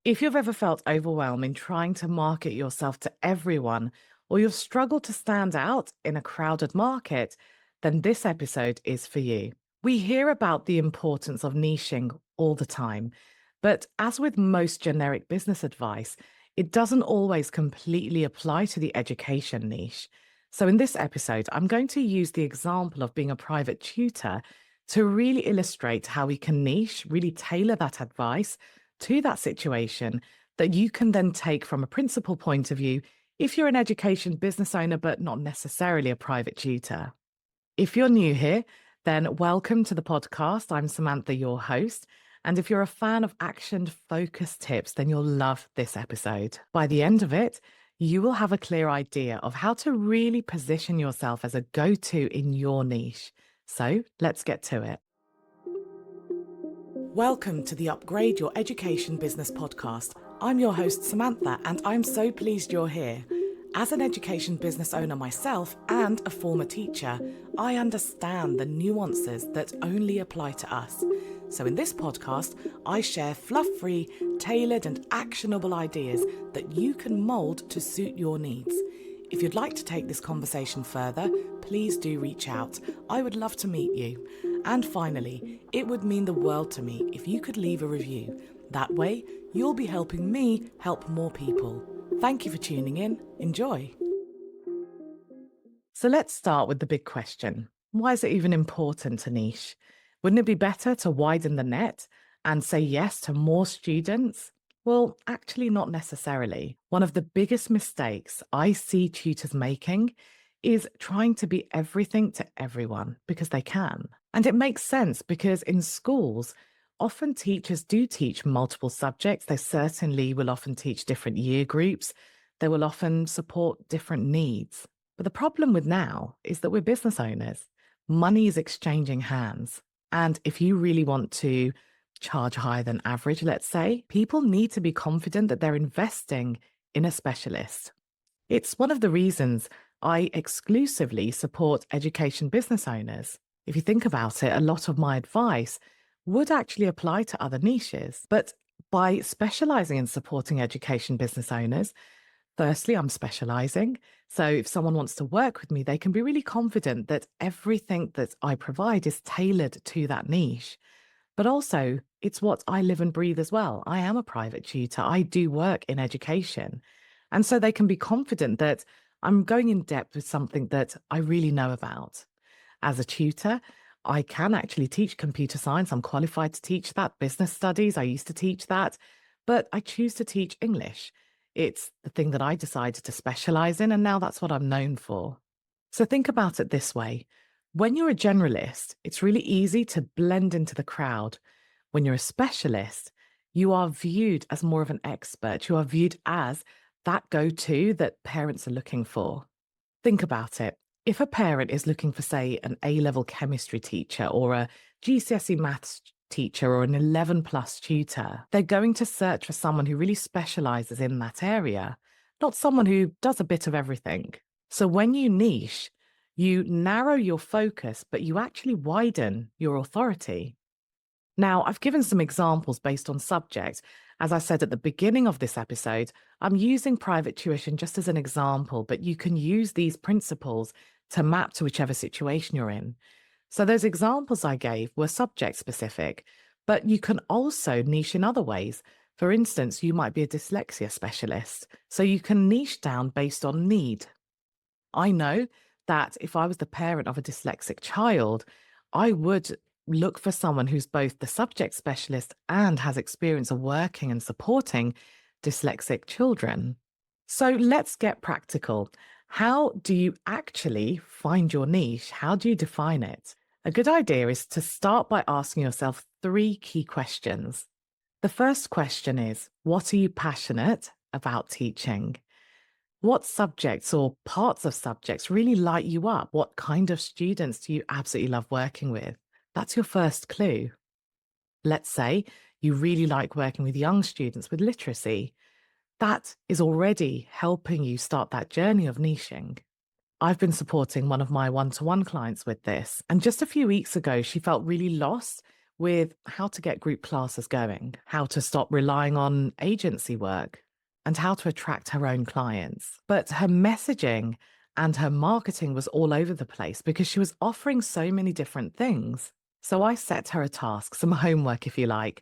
If you've ever felt overwhelmed in trying to market yourself to everyone, or you've struggled to stand out in a crowded market, then this episode is for you. We hear about the importance of niching all the time, but as with most generic business advice, it doesn't always completely apply to the education niche. So, in this episode, I'm going to use the example of being a private tutor to really illustrate how we can niche, really tailor that advice to that situation that you can then take from a principal point of view if you're an education business owner, but not necessarily a private tutor. If you're new here, then welcome to the podcast. I'm Samantha, your host. And if you're a fan of action-focused tips, then you'll love this episode. By the end of it, you will have a clear idea of how to really position yourself as a go-to in your niche. So let's get to it. Welcome to the Upgrade Your Education Business podcast. I'm your host, Samantha, and I'm so pleased you're here. As an education business owner myself and a former teacher, I understand the nuances that only apply to us. So in this podcast, I share fluff-free, tailored and actionable ideas that you can mould to suit your needs. If you'd like to take this conversation further, please do reach out. I would love to meet you. And finally, it would mean the world to me if you could leave a review. That way, you'll be helping me help more people. Thank you for tuning in. Enjoy. So let's start with the big question. Why is it even important to niche? Wouldn't it be better to widen the net and say yes to more students? Well, actually, not necessarily. One of the biggest mistakes I see tutors making is trying to be everything to everyone because they can. And it makes sense because in schools, often teachers do teach multiple subjects. They certainly will often teach different year groups. They will often support different needs. But the problem with now is that we're business owners. Money is exchanging hands. And if you really want to charge higher than average, let's say, people need to be confident that they're investing in a specialist. It's one of the reasons I exclusively support education business owners. If you think about it, a lot of my advice would actually apply to other niches. But by specializing in supporting education business owners, firstly, I'm specializing. So if someone wants to work with me, they can be really confident that everything that I provide is tailored to that niche. But also, it's what I live and breathe as well. I am a private tutor. I do work in education. And so they can be confident that I'm going in depth with something that I really know about. As a tutor, I can actually teach computer science. I'm qualified to teach that. Business studies, I used to teach that. But I choose to teach English. It's the thing that I decided to specialize in, and now that's what I'm known for. So think about it this way. When you're a generalist, it's really easy to blend into the crowd. When you're a specialist, you are viewed as more of an expert. You are viewed as that go-to that parents are looking for. Think about it. If a parent is looking for, say, an A-level chemistry teacher or a GCSE maths teacher or an 11 plus tutor, they're going to search for someone who really specializes in that area, not someone who does a bit of everything. So when you niche, you narrow your focus, but you actually widen your authority. Now, I've given some examples based on subject. As I said at the beginning of this episode, I'm using private tuition just as an example, but you can use these principles to map to whichever situation you're in. So those examples I gave were subject specific, but you can also niche in other ways. For instance, you might be a dyslexia specialist, so you can niche down based on need. I know that if I was the parent of a dyslexic child, I would look for someone who's both the subject specialist and has experience of working and supporting dyslexic children. So let's get practical. How do you actually find your niche? How do you define it? A good idea is to start by asking yourself 3 key questions. The first question is, what are you passionate about teaching? What subjects or parts of subjects really light you up? What kind of students do you absolutely love working with? That's your first clue. Let's say you really like working with young students with literacy. That is already helping you start that journey of niching. I've been supporting one of my one-to-one clients with this, and just a few weeks ago, she felt really lost with how to get group classes going, how to stop relying on agency work, and how to attract her own clients. But her messaging and her marketing was all over the place because she was offering so many different things. So I set her a task, some homework, if you like,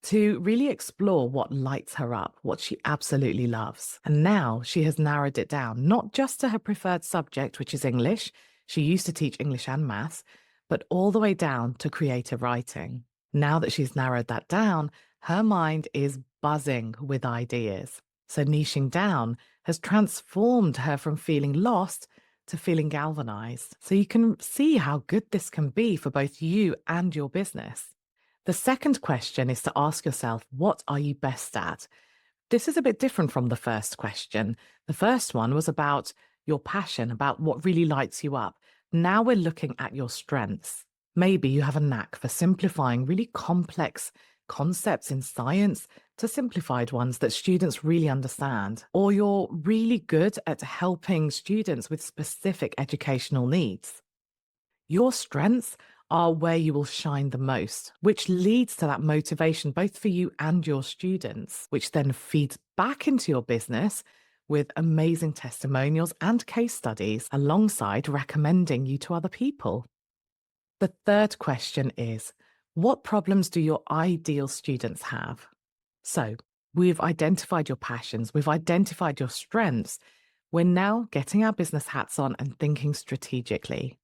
to really explore what lights her up, what she absolutely loves. And now she has narrowed it down, not just to her preferred subject, which is English. She used to teach English and maths, but all the way down to creative writing. Now that she's narrowed that down, her mind is buzzing with ideas. So niching down has transformed her from feeling lost to feeling galvanized. So you can see how good this can be for both you and your business. The second question is to ask yourself, what are you best at? This is a bit different from the first question. The first one was about your passion, about what really lights you up. Now we're looking at your strengths. Maybe you have a knack for simplifying really complex concepts in science to simplified ones that students really understand. Or you're really good at helping students with specific educational needs. Your strengths are where you will shine the most, which leads to that motivation both for you and your students, which then feeds back into your business with amazing testimonials and case studies alongside recommending you to other people. The third question is, what problems do your ideal students have? So we've identified your passions, we've identified your strengths. We're now getting our business hats on and thinking strategically.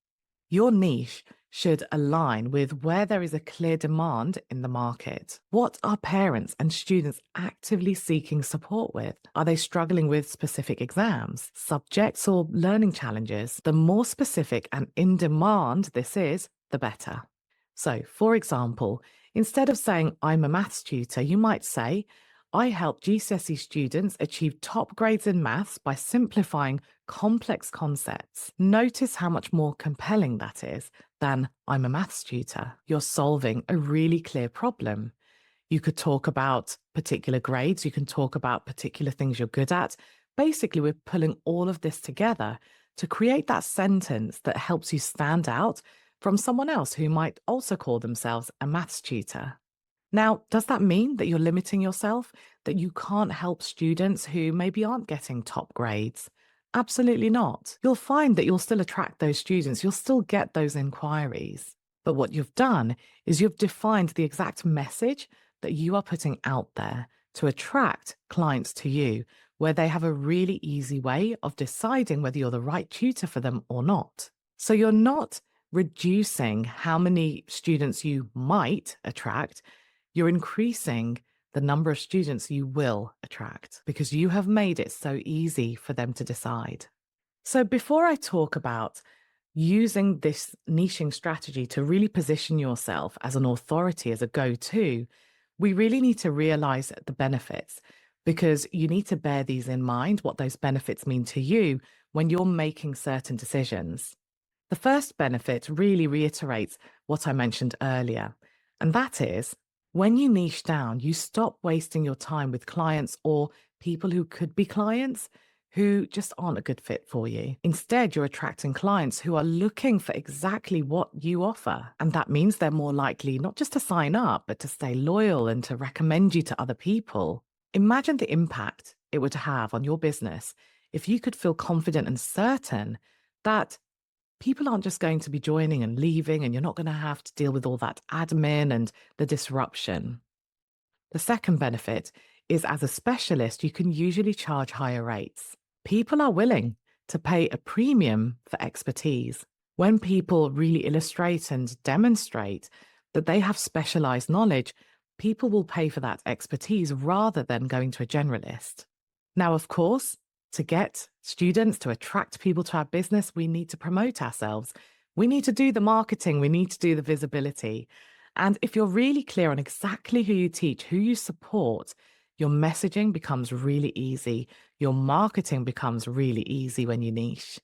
Your niche should align with where there is a clear demand in the market. What are parents and students actively seeking support with? Are they struggling with specific exams, subjects, or learning challenges? The more specific and in demand this is, the better. So, for example, instead of saying, I'm a maths tutor, you might say, I help GCSE students achieve top grades in maths by simplifying complex concepts. Notice how much more compelling that is than I'm a maths tutor. You're solving a really clear problem. You could talk about particular grades, you can talk about particular things you're good at. Basically, we're pulling all of this together to create that sentence that helps you stand out from someone else who might also call themselves a maths tutor. Now, does that mean that you're limiting yourself, that you can't help students who maybe aren't getting top grades? Absolutely not. You'll find that you'll still attract those students, you'll still get those inquiries. But what you've done is you've defined the exact message that you are putting out there to attract clients to you, where they have a really easy way of deciding whether you're the right tutor for them or not. So you're not reducing how many students you might attract. You're increasing the number of students you will attract because you have made it so easy for them to decide. So before I talk about using this niching strategy to really position yourself as an authority, as a go-to, we really need to realize the benefits, because you need to bear these in mind, what those benefits mean to you when you're making certain decisions. The first benefit really reiterates what I mentioned earlier, and that is, when you niche down, you stop wasting your time with clients or people who could be clients who just aren't a good fit for you. Instead, you're attracting clients who are looking for exactly what you offer. And that means they're more likely not just to sign up, but to stay loyal and to recommend you to other people. Imagine the impact it would have on your business if you could feel confident and certain that people aren't just going to be joining and leaving, and you're not going to have to deal with all that admin and the disruption. The second benefit is, as a specialist, you can usually charge higher rates. People are willing to pay a premium for expertise. When people really illustrate and demonstrate that they have specialized knowledge, people will pay for that expertise rather than going to a generalist. Now, of course, to get students, to attract people to our business, we need to promote ourselves. We need to do the marketing. We need to do the visibility. And if you're really clear on exactly who you teach, who you support, your messaging becomes really easy. Your marketing becomes really easy when you niche.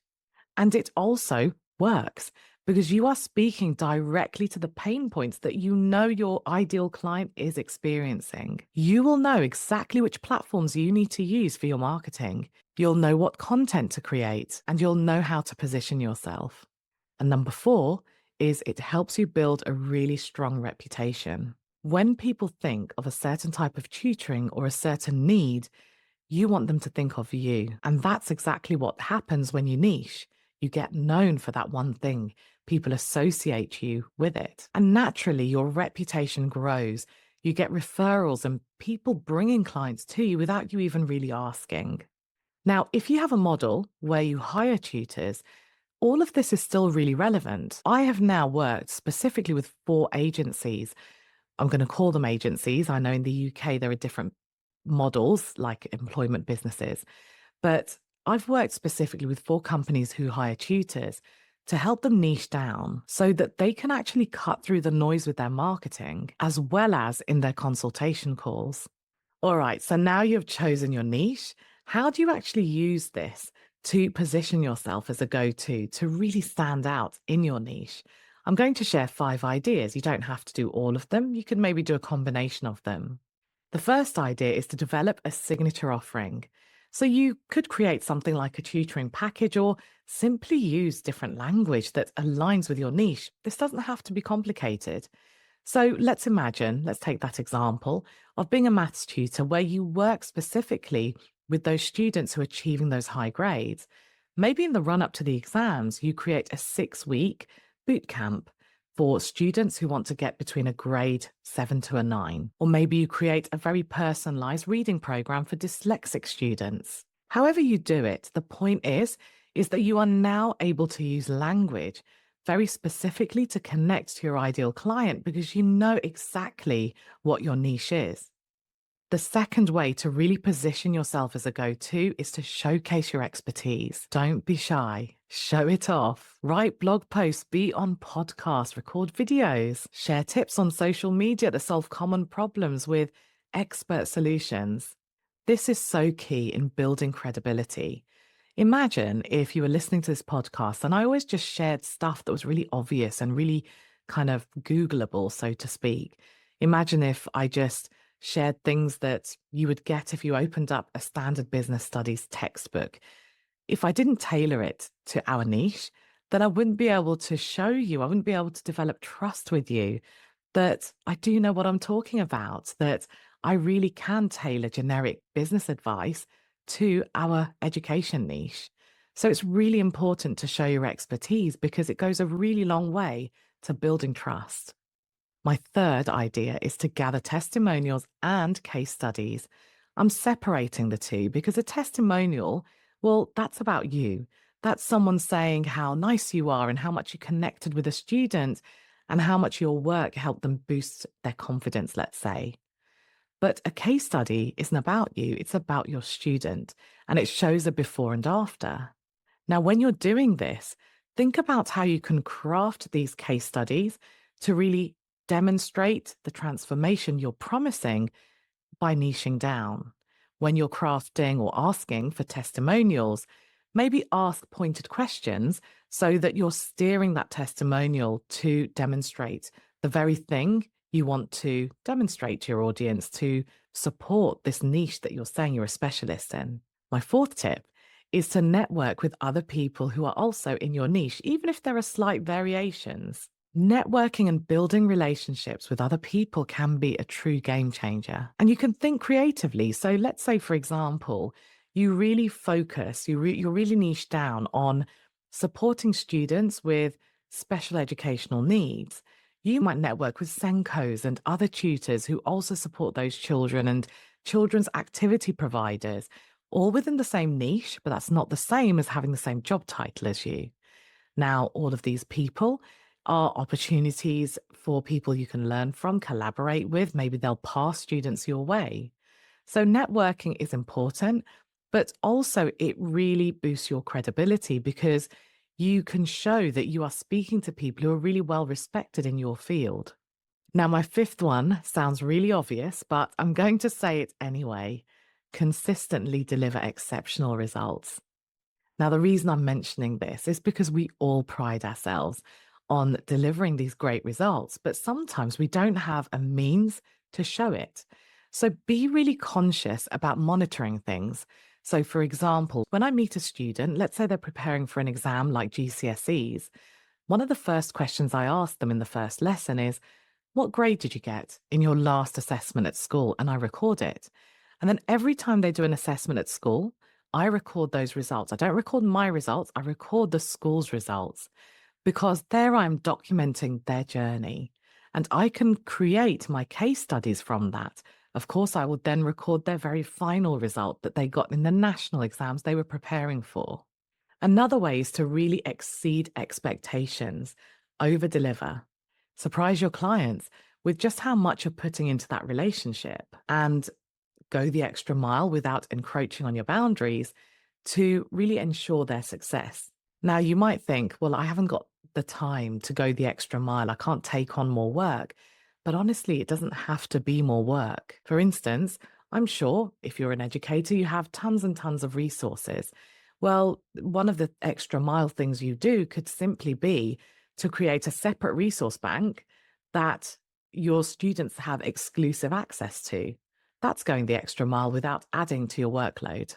And it also works because you are speaking directly to the pain points that you know your ideal client is experiencing. You will know exactly which platforms you need to use for your marketing. You'll know what content to create, and you'll know how to position yourself. And number 4 is it helps you build a really strong reputation. When people think of a certain type of tutoring or a certain need, you want them to think of you. And that's exactly what happens when you niche. You get known for that one thing. People associate you with it. And naturally, your reputation grows. You get referrals and people bringing clients to you without you even really asking. Now, if you have a model where you hire tutors, all of this is still really relevant. I have now worked specifically with 4 agencies. I'm going to call them agencies. I know in the UK there are different models like employment businesses, but I've worked specifically with 4 companies who hire tutors to help them niche down so that they can actually cut through the noise with their marketing as well as in their consultation calls. All right, so now you've chosen your niche. How do you actually use this to position yourself as a go-to to really stand out in your niche? I'm going to share 5 ideas. You don't have to do all of them. You could maybe do a combination of them. The first idea is to develop a signature offering. So you could create something like a tutoring package or simply use different language that aligns with your niche. This doesn't have to be complicated. So let's take that example of being a maths tutor where you work specifically with those students who are achieving those high grades. Maybe in the run up to the exams, you create a 6-week boot camp for students who want to get between a grade 7 to a 9. Or maybe you create a very personalized reading program for dyslexic students. However you do it, the point is that you are now able to use language very specifically to connect to your ideal client because you know exactly what your niche is. The second way to really position yourself as a go-to is to showcase your expertise. Don't be shy. Show it off. Write blog posts, be on podcasts, record videos, share tips on social media to solve common problems with expert solutions. This is so key in building credibility. Imagine if you were listening to this podcast and I always just shared stuff that was really obvious and really kind of Googleable, so to speak. Imagine if I just shared things that you would get if you opened up a standard business studies textbook. If I didn't tailor it to our niche, then I wouldn't be able to show you, I wouldn't be able to develop trust with you that I do know what I'm talking about, that I really can tailor generic business advice to our education niche. So it's really important to show your expertise because it goes a really long way to building trust. My third idea is to gather testimonials and case studies. I'm separating the two because a testimonial, well, that's about you. That's someone saying how nice you are and how much you connected with a student and how much your work helped them boost their confidence, let's say. But a case study isn't about you, it's about your student, and it shows a before and after. Now, when you're doing this, think about how you can craft these case studies to really demonstrate the transformation you're promising by niching down. When you're crafting or asking for testimonials, maybe ask pointed questions so that you're steering that testimonial to demonstrate the very thing you want to demonstrate to your audience to support this niche that you're saying you're a specialist in. My fourth tip is to network with other people who are also in your niche, even if there are slight variations. Networking and building relationships with other people can be a true game changer. And you can think creatively. So let's say, for example, you really focus, you're really niche down on supporting students with special educational needs. You might network with Senkos and other tutors who also support those children and children's activity providers, all within the same niche, but that's not the same as having the same job title as you. Now, all of these people are opportunities for people you can learn from, collaborate with. Maybe they'll pass students your way. So networking is important, but also it really boosts your credibility because you can show that you are speaking to people who are really well respected in your field. Now, my fifth one sounds really obvious, but I'm going to say it anyway. Consistently deliver exceptional results. Now, the reason I'm mentioning this is because we all pride ourselves on delivering these great results, but sometimes we don't have a means to show it. So be really conscious about monitoring things. So, for example, when I meet a student, let's say they're preparing for an exam like GCSEs, One of the first questions I ask them in the first lesson is, what grade did you get in your last assessment at school? And I record it. And then every time they do an assessment at school, I record those results. I don't record my results, I record the school's results because there I'm documenting their journey and I can create my case studies from that. Of course, I will then record their very final result that they got in the national exams they were preparing for. Another way is to really exceed expectations, over deliver, surprise your clients with just how much you're putting into that relationship, and go the extra mile without encroaching on your boundaries to really ensure their success. Now, you might think, well, I haven't got the time to go the extra mile. I can't take on more work. But honestly, it doesn't have to be more work. For instance, I'm sure if you're an educator, you have tons and tons of resources. Well, one of the extra mile things you do could simply be to create a separate resource bank that your students have exclusive access to. That's going the extra mile without adding to your workload.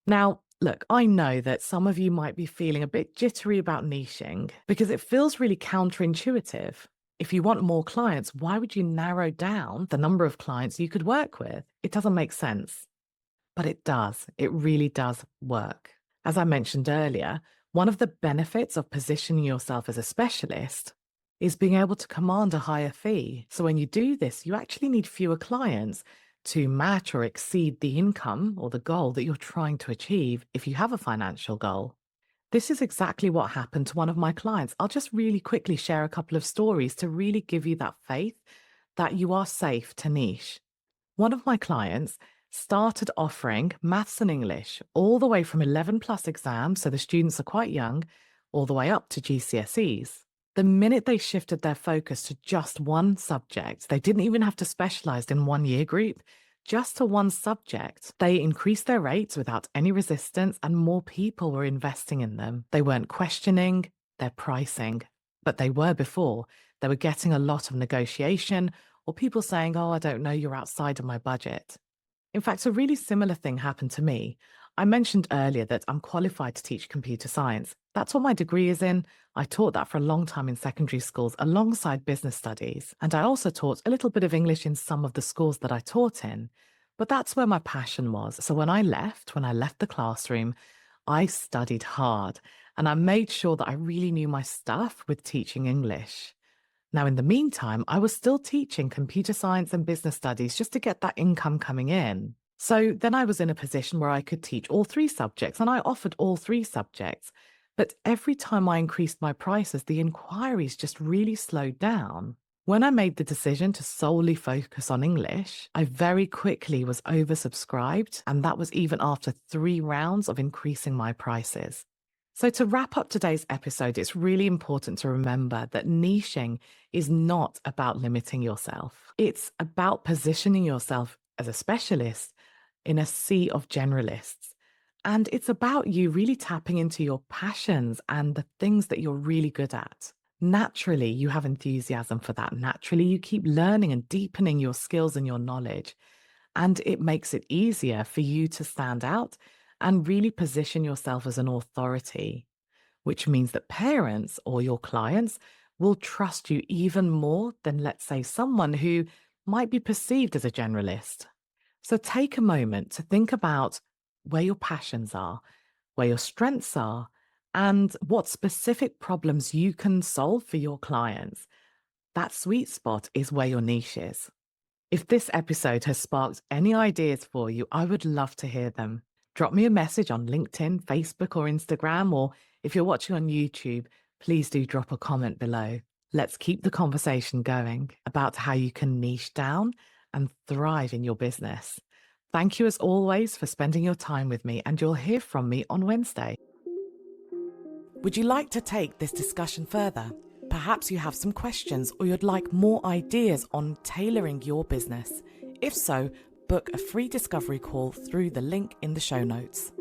Now, look, I know that some of you might be feeling a bit jittery about niching because it feels really counterintuitive. If you want more clients, why would you narrow down the number of clients you could work with? It doesn't make sense. But it does. It really does work. As I mentioned earlier, one of the benefits of positioning yourself as a specialist is being able to command a higher fee. So when you do this, you actually need fewer clients to match or exceed the income or the goal that you're trying to achieve if you have a financial goal. This is exactly what happened to one of my clients. I'll just really quickly share a couple of stories to really give you that faith that you are safe to niche. One of my clients started offering maths and English all the way from 11 plus exams, so the students are quite young, all the way up to GCSEs. The minute they shifted their focus to just one subject, they didn't even have to specialize in one year group, just to one subject, they increased their rates without any resistance and more people were investing in them. They weren't questioning their pricing, but they were before. They were getting a lot of negotiation or people saying, oh, I don't know, you're outside of my budget. In fact, a really similar thing happened to me. I mentioned earlier that I'm qualified to teach computer science. That's what my degree is in. I taught that for a long time in secondary schools alongside business studies. And I also taught a little bit of English in some of the schools that I taught in. But that's where my passion was. So when I left the classroom, I studied hard and I made sure that I really knew my stuff with teaching English. Now, in the meantime, I was still teaching computer science and business studies just to get that income coming in. So then I was in a position where I could teach all three subjects, and I offered all three subjects. But every time I increased my prices, the inquiries just really slowed down. When I made the decision to solely focus on English, I very quickly was oversubscribed, and that was even after 3 rounds of increasing my prices. So to wrap up today's episode, it's really important to remember that niching is not about limiting yourself. It's about positioning yourself as a specialist in a sea of generalists. And it's about you really tapping into your passions and the things that you're really good at. Naturally, you have enthusiasm for that. Naturally, you keep learning and deepening your skills and your knowledge. And it makes it easier for you to stand out and really position yourself as an authority, which means that parents or your clients will trust you even more than, let's say, someone who might be perceived as a generalist. So take a moment to think about where your passions are, where your strengths are, and what specific problems you can solve for your clients. That sweet spot is where your niche is. If this episode has sparked any ideas for you, I would love to hear them. Drop me a message on LinkedIn, Facebook, or Instagram, or if you're watching on YouTube, please do drop a comment below. Let's keep the conversation going about how you can niche down and thrive in your business. Thank you as always for spending your time with me, and you'll hear from me on Wednesday. Would you like to take this discussion further? Perhaps you have some questions or you'd like more ideas on tailoring your business. If so, book a free discovery call through the link in the show notes.